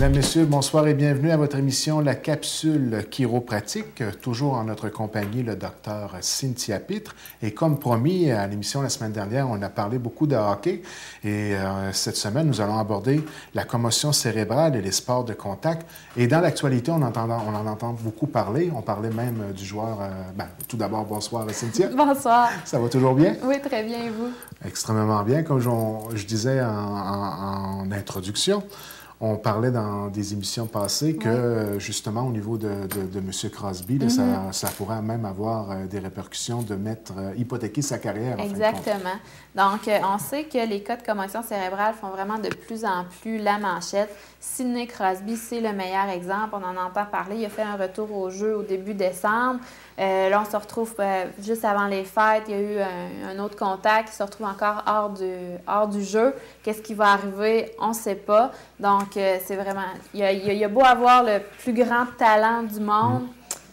Mesdames, Messieurs, bonsoir et bienvenue à votre émission La Capsule Chiropratique. Toujours en notre compagnie, le docteur Cynthia Pitre. Et comme promis à l'émission la semaine dernière, on a parlé beaucoup de hockey. Et cette semaine, nous allons aborder la commotion cérébrale et les sports de contact. Et dans l'actualité, on en entend beaucoup parler. On parlait même du joueur... tout d'abord, bonsoir Cynthia. Bonsoir. Ça va toujours bien? Oui, très bien. Et vous? Extrêmement bien. Comme je disais en introduction, on parlait dans des émissions passées que, justement, au niveau de M. Crosby, là, ça pourrait même avoir des répercussions de hypothéquer sa carrière. Exactement. Donc, on sait que les cas de commotion cérébrale font vraiment de plus en plus la manchette. Sidney Crosby, c'est le meilleur exemple. On en entend parler. Il a fait un retour au jeu au début décembre. Là, on se retrouve juste avant les fêtes. Il y a eu un autre contact. Il se retrouve encore hors du jeu. Qu'est-ce qui va arriver? On ne sait pas. Donc, c'est vraiment... Il y a beau avoir le plus grand talent du monde.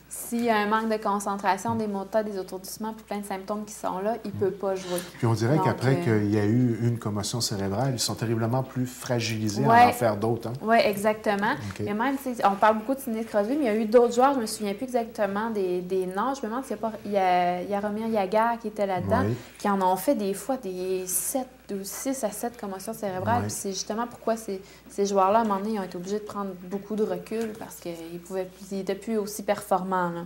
S'il y a un manque de concentration, des maux de tête, des étourdissements, puis plein de symptômes qui sont là, il ne peut pas jouer. Puis on dirait qu'après qu'il y a eu une commotion cérébrale, ils sont terriblement plus fragilisés à en faire d'autres. Hein? Oui, exactement. Okay. Et même, on parle beaucoup de Sidney Crosby, mais il y a eu d'autres joueurs, je ne me souviens plus exactement des noms. Je me demande s'il n'y a pas Jaromir Jagr qui était là-dedans, qui en ont fait des fois des 6 à 7 commotions cérébrales. Puis c'est justement pourquoi ces joueurs-là, à un moment donné, ils ont été obligés de prendre beaucoup de recul parce qu'ils n'étaient plus aussi performants. Là.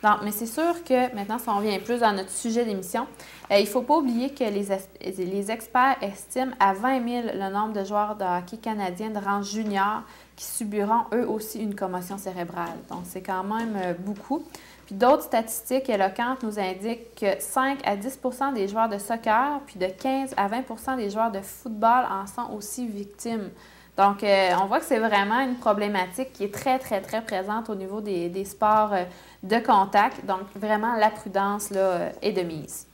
Donc, mais c'est sûr que maintenant, si on revient plus dans notre sujet d'émission, il ne faut pas oublier que les experts estiment à 20 000 le nombre de joueurs de hockey canadiens de rang junior qui subiront eux aussi une commotion cérébrale. Donc, c'est quand même beaucoup. Puis d'autres statistiques éloquentes nous indiquent que 5 à 10 des joueurs de soccer, puis de 15 à 20 des joueurs de football en sont aussi victimes. Donc, on voit que c'est vraiment une problématique qui est très, très, très présente au niveau des sports de contact. Donc, vraiment, la prudence là, est de mise.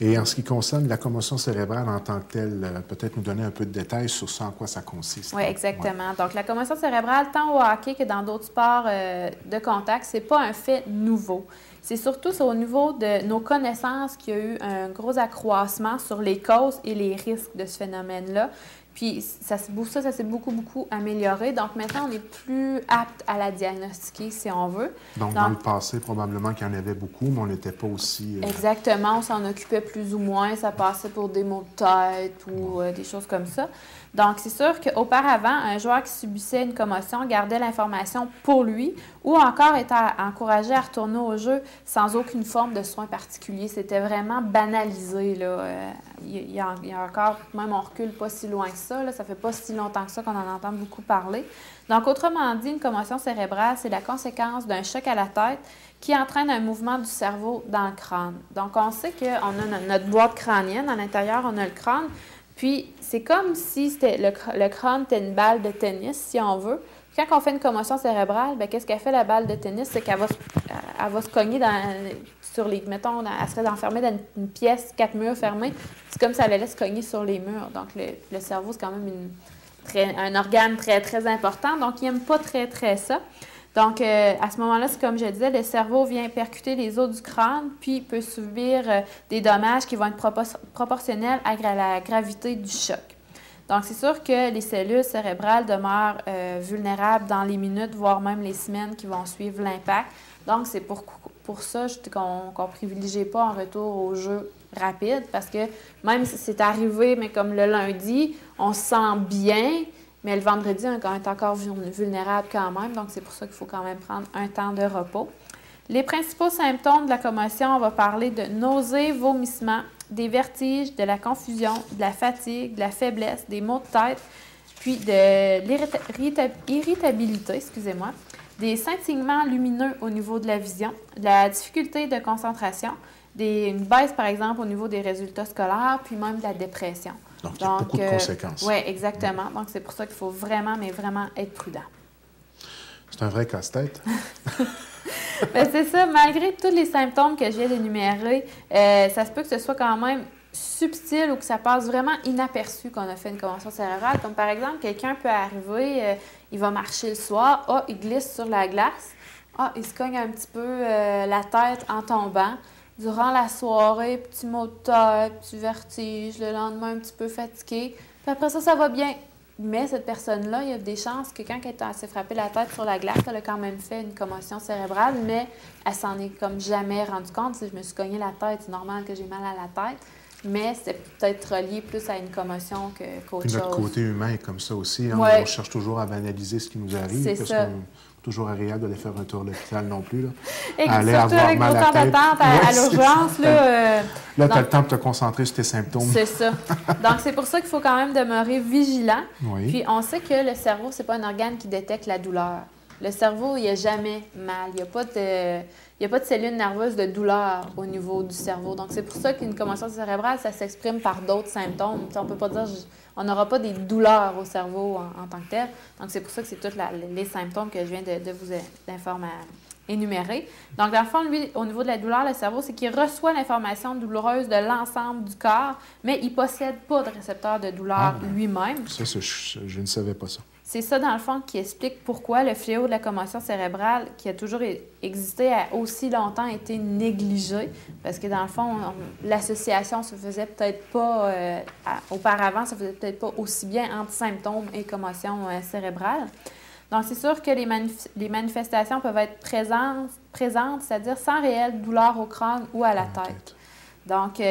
Et en ce qui concerne la commotion cérébrale en tant que telle, peut-être nous donner un peu de détails sur ce en quoi ça consiste. Oui, exactement. Donc, la commotion cérébrale, tant au hockey que dans d'autres sports de contact, ce n'est pas un fait nouveau. C'est surtout au niveau de nos connaissances qu'il y a eu un gros accroissement sur les causes et les risques de ce phénomène-là. Puis ça s'est beaucoup, beaucoup amélioré. Donc maintenant, on est plus apte à la diagnostiquer si on veut. Donc dans le passé, probablement qu'il y en avait beaucoup, mais on n'était pas aussi... Exactement, on s'en occupait plus ou moins. Ça passait pour des maux de tête ou des choses comme ça. Donc c'est sûr qu'auparavant, un joueur qui subissait une commotion gardait l'information pour lui ou encore était encouragé à retourner au jeu sans aucune forme de soin particulier. C'était vraiment banalisé, là. Il y a encore, même on recule pas si loin que ça, là, ça fait pas si longtemps que ça qu'on en entend beaucoup parler. Donc, autrement dit, une commotion cérébrale, c'est la conséquence d'un choc à la tête qui entraîne un mouvement du cerveau dans le crâne. Donc, on sait qu'on a notre boîte crânienne, à l'intérieur, on a le crâne, puis c'est comme si le crâne était une balle de tennis, si on veut. Puis quand on fait une commotion cérébrale, bien, qu'est-ce qu'elle fait, la balle de tennis? C'est qu'elle va se cogner sur les... Mettons, elle serait enfermée dans une pièce, 4 murs fermés. C'est comme si elle allait se cogner sur les murs. Donc, le cerveau, c'est quand même un organe très, très important. Donc, il n'aime pas très, très ça. Donc, à ce moment-là, c'est comme je disais, le cerveau vient percuter les os du crâne, puis peut subir des dommages qui vont être proportionnels à la gravité du choc. Donc, c'est sûr que les cellules cérébrales demeurent vulnérables dans les minutes, voire même les semaines qui vont suivre l'impact. Donc, c'est pour ça qu'on ne privilégie pas un retour au jeu rapide, parce que même si c'est arrivé, mais comme le lundi, on se sent bien, mais le vendredi, on est encore vulnérable quand même. Donc, c'est pour ça qu'il faut quand même prendre un temps de repos. Les principaux symptômes de la commotion, on va parler de nausées, vomissements, des vertiges, de la confusion, de la fatigue, de la faiblesse, des maux de tête, puis de l'irritabilité, des scintillements lumineux au niveau de la vision, de la difficulté de concentration, une baisse, par exemple, au niveau des résultats scolaires, puis même de la dépression. Donc, il y a beaucoup de conséquences. Oui, exactement. Donc, c'est pour ça qu'il faut vraiment, mais vraiment être prudent. C'est un vrai casse-tête. Bien, c'est ça. Malgré tous les symptômes que je viens d'énumérer, ça se peut que ce soit quand même subtil ou que ça passe vraiment inaperçu qu'on a fait une commotion cérébrale. Comme par exemple, quelqu'un peut arriver, il va marcher le soir, il glisse sur la glace, il se cogne un petit peu la tête en tombant. Durant la soirée, petit maux de tête, petit vertige, le lendemain un petit peu fatigué. Puis après ça, ça va bien. Mais cette personne-là, il y a des chances que quand elle s'est frappée la tête sur la glace, elle a quand même fait une commotion cérébrale, mais elle s'en est comme jamais rendue compte. Si je me suis cogné la tête, c'est normal que j'ai mal à la tête, mais c'est peut-être relié plus à une commotion qu'autre chose. Notre côté humain est comme ça aussi. Hein? Ouais. On cherche toujours à banaliser ce qui nous arrive. C'est parce ça. qu'on toujours agréable d'aller faire un tour à l'hôpital non plus. Là. Surtout avec nos temps d'attente à l'urgence. Là, tu as le temps de te concentrer sur tes symptômes. C'est ça. Donc, c'est pour ça qu'il faut quand même demeurer vigilant. Oui. Puis, on sait que le cerveau, c'est pas un organe qui détecte la douleur. Le cerveau, il n'y a jamais mal. Il n'y a pas de cellules nerveuses de douleur au niveau du cerveau. Donc, c'est pour ça qu'une commotion cérébrale, ça s'exprime par d'autres symptômes. T'sais, on ne peut pas dire on n'aura pas des douleurs au cerveau en tant que tel. Donc, c'est pour ça que c'est tous les symptômes que je viens de vous énumérer. Donc, dans le fond, lui, au niveau de la douleur, le cerveau, c'est qu'il reçoit l'information douloureuse de l'ensemble du corps, mais il ne possède pas de récepteur de douleur lui-même. Ça, je ne savais pas ça. C'est ça, dans le fond, qui explique pourquoi le fléau de la commotion cérébrale, qui a toujours existé, a aussi longtemps été négligé. Parce que, dans le fond, l'association se faisait peut-être pas... auparavant, ça faisait peut-être pas aussi bien entre symptômes et commotion cérébrale. Donc, c'est sûr que les manifestations peuvent être présentes, c'est-à-dire sans réelle douleur au crâne ou à la tête. Donc,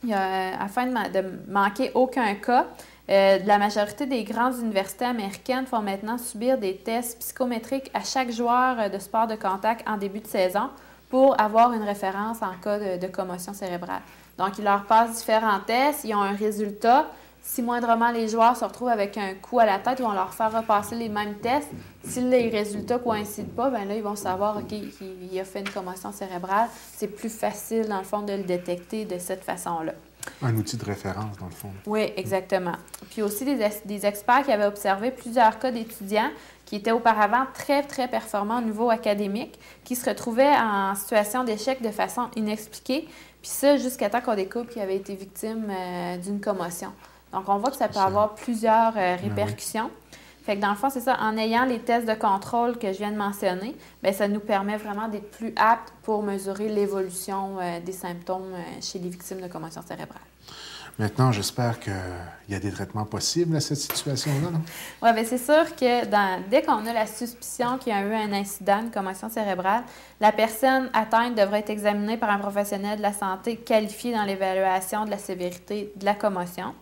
afin de manquer aucun cas, la majorité des grandes universités américaines font maintenant subir des tests psychométriques à chaque joueur de sport de contact en début de saison pour avoir une référence en cas de commotion cérébrale. Donc, ils leur passent différents tests, ils ont un résultat. Si moindrement les joueurs se retrouvent avec un coup à la tête, ils vont leur faire repasser les mêmes tests. Si les résultats ne coïncident pas, bien là, ils vont savoir, OK, il a fait une commotion cérébrale. C'est plus facile, dans le fond, de le détecter de cette façon-là. Un outil de référence, dans le fond. Oui, exactement. Puis aussi, des experts qui avaient observé plusieurs cas d'étudiants qui étaient auparavant très, très performants au niveau académique, qui se retrouvaient en situation d'échec de façon inexpliquée, puis ça, jusqu'à temps qu'on découvre qu'ils avaient été victimes d'une commotion. Donc, on voit que ça peut avoir plusieurs répercussions. Fait que dans le fond, c'est ça, en ayant les tests de contrôle que je viens de mentionner, bien, ça nous permet vraiment d'être plus aptes pour mesurer l'évolution des symptômes chez les victimes de commotion cérébrale. Maintenant, j'espère qu'il y a des traitements possibles à cette situation-là, non? Oui, bien, c'est sûr que dès qu'on a la suspicion qu'il y a eu un incident, une commotion cérébrale, la personne atteinte devrait être examinée par un professionnel de la santé qualifié dans l'évaluation de la sévérité de la commotion.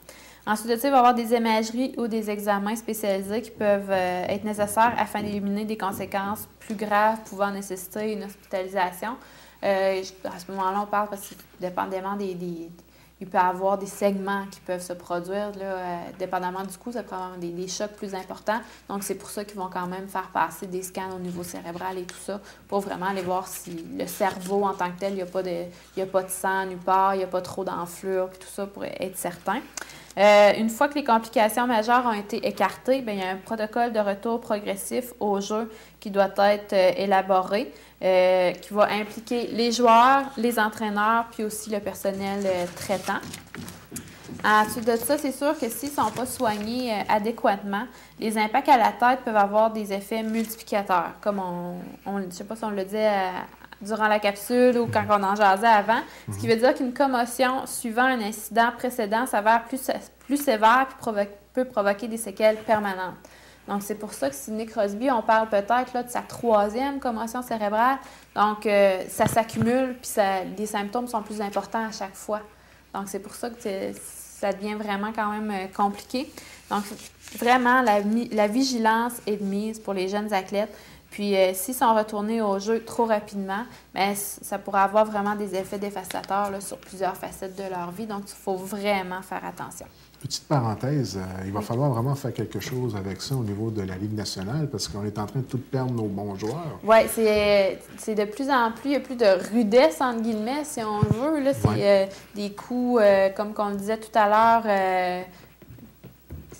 Ensuite de ça, il va y avoir des imageries ou des examens spécialisés qui peuvent être nécessaires afin d'éliminer des conséquences plus graves pouvant nécessiter une hospitalisation. À ce moment-là, on parle parce que dépendamment il peut y avoir des segments qui peuvent se produire, là, dépendamment du coup, ça peut avoir des chocs plus importants. Donc, c'est pour ça qu'ils vont quand même faire passer des scans au niveau cérébral et tout ça, pour vraiment aller voir si le cerveau en tant que tel, il n'y a pas de sang nulle part, il n'y a pas trop d'enflure, puis tout ça, pour être certain. Une fois que les complications majeures ont été écartées, bien, il y a un protocole de retour progressif au jeu qui doit être élaboré, qui va impliquer les joueurs, les entraîneurs, puis aussi le personnel traitant. Ensuite de ça, c'est sûr que s'ils ne sont pas soignés adéquatement, les impacts à la tête peuvent avoir des effets multiplicateurs, comme je ne sais pas si on le dit durant la capsule ou quand on en jasait avant, ce qui veut dire qu'une commotion suivant un incident précédent s'avère plus sévère et peut provoquer des séquelles permanentes. Donc, c'est pour ça que Sidney Crosby, on parle peut-être là, de sa 3e commotion cérébrale. Donc, ça s'accumule, puis les symptômes sont plus importants à chaque fois. Donc, c'est pour ça que ça devient vraiment quand même compliqué. Donc, vraiment, la vigilance est de mise pour les jeunes athlètes. Puis, s'ils sont retournés au jeu trop rapidement, bien, ça pourrait avoir vraiment des effets dévastateurs là, sur plusieurs facettes de leur vie. Donc, il faut vraiment faire attention. Petite parenthèse, il va falloir vraiment faire quelque chose avec ça au niveau de la Ligue nationale parce qu'on est en train de tout perdre nos bons joueurs. Oui, c'est de plus en plus, il y a plus de rudesse, entre guillemets, si on veut. Là, c'est des coups, comme on le disait tout à l'heure,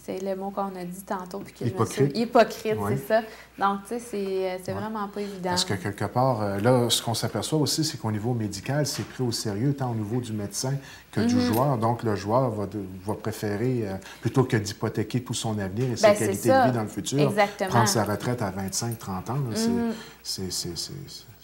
c'est le mot qu'on a dit tantôt. Puis que hypocrite, ouais. C'est ça. Donc, tu sais, c'est vraiment pas évident. Parce que quelque part, là, ce qu'on s'aperçoit aussi, c'est qu'au niveau médical, c'est pris au sérieux, tant au niveau du médecin que du joueur. Donc, le joueur va préférer, plutôt que d'hypothéquer tout son avenir et ses qualités de vie dans le futur, prendre sa retraite à 25-30 ans.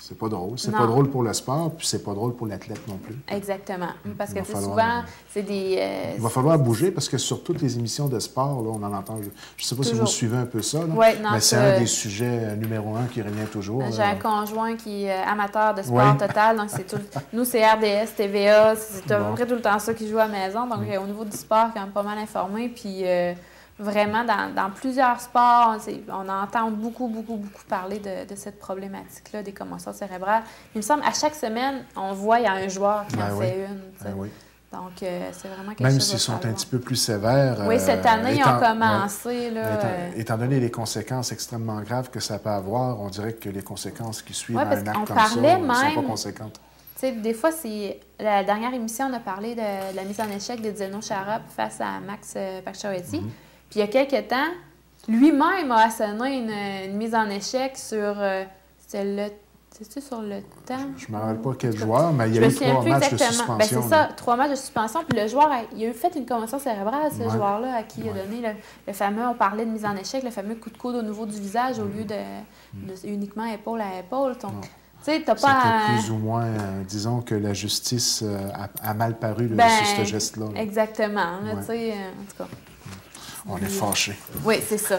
C'est pas drôle. C'est Non. pas drôle pour le sport, puis c'est pas drôle pour l'athlète non plus. Exactement. Parce que Il va falloir, souvent, c'est des... il va falloir bouger parce que sur toutes les émissions de sport, là, on en entend. Je ne sais pas si vous suivez un peu ça, là, ouais, non, mais c'est un des sujets numéro un qui revient toujours. J'ai un conjoint qui est amateur de sport total, donc c'est tout. Nous, c'est RDS, TVA, c'est à peu près tout le temps ça qui joue à la maison. Donc, au niveau du sport, quand même pas mal informé. Puis, vraiment, dans plusieurs sports, on entend beaucoup parler de cette problématique-là, des commotions cérébrales. Il me semble, à chaque semaine, on voit, il y a un joueur qui en fait une. Oui. Donc, c'est vraiment quelque Même chose. s'ils sont un petit peu plus sévères. Oui, cette année, ils ont commencé. Étant donné les conséquences extrêmement graves que ça peut avoir, on dirait que les conséquences qui suivent un acte comme ça ne sont pas conséquentes. Des fois, la dernière émission, on a parlé de la mise en échec de Zdeno Chara face à Max Pacioretty. Puis il y a quelques temps, lui-même a asséné une mise en échec sur... C'est-tu sur le temps? Je ne me rappelle pas quel joueur, mais il y a eu 3 matchs de suspension. Bien, c'est ça, 3 matchs de suspension. Puis le joueur, il a fait une commotion cérébrale, ce joueur-là, à qui il a donné le fameux, on parlait de mise en échec, le fameux coup de coude au niveau du visage au lieu de uniquement épaule à épaule. Donc, c'était plus ou moins, disons que la justice a mal paru sur ce geste-là. Exactement. En tout cas... On est fâchés. Oui, c'est ça.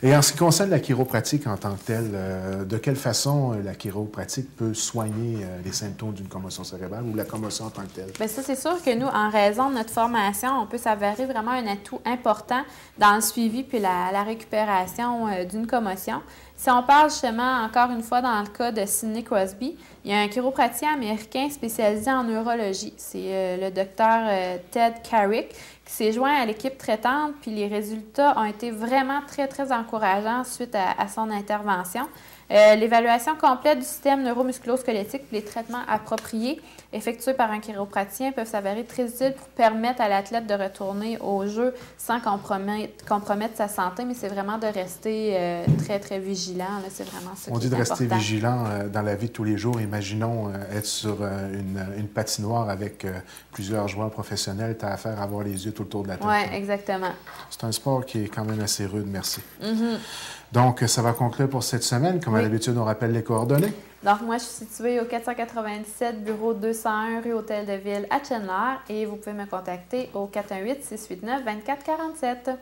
Et en ce qui concerne la chiropratique en tant que telle, de quelle façon la chiropratique peut soigner les symptômes d'une commotion cérébrale ou la commotion en tant que telle? Bien, ça, c'est sûr que nous, en raison de notre formation, on peut s'avérer vraiment un atout important dans le suivi puis la récupération d'une commotion. Si on parle justement, encore une fois, dans le cas de Sidney Crosby, il y a un chiropraticien américain spécialisé en neurologie. C'est le docteur Ted Carrick qui s'est joint à l'équipe traitante, puis les résultats ont été vraiment très encourageants suite à son intervention. L'évaluation complète du système neuromusculo-squelettique et les traitements appropriés effectués par un chiropraticien peuvent s'avérer très utiles pour permettre à l'athlète de retourner au jeu sans compromettre sa santé, mais c'est vraiment de rester très vigilant. C'est vraiment ça. On dit de rester vigilant dans la vie de tous les jours. Imaginons être sur une patinoire avec plusieurs joueurs professionnels. Tu as affaire à avoir les yeux tout le tour de la tête. Oui, exactement. C'est un sport qui est quand même assez rude, merci. Donc, ça va conclure pour cette semaine. Comme à l'habitude, on rappelle les coordonnées. Donc, moi, je suis située au 497, bureau 201, rue Hôtel de Ville à Chenler. Et vous pouvez me contacter au 418-689-2447.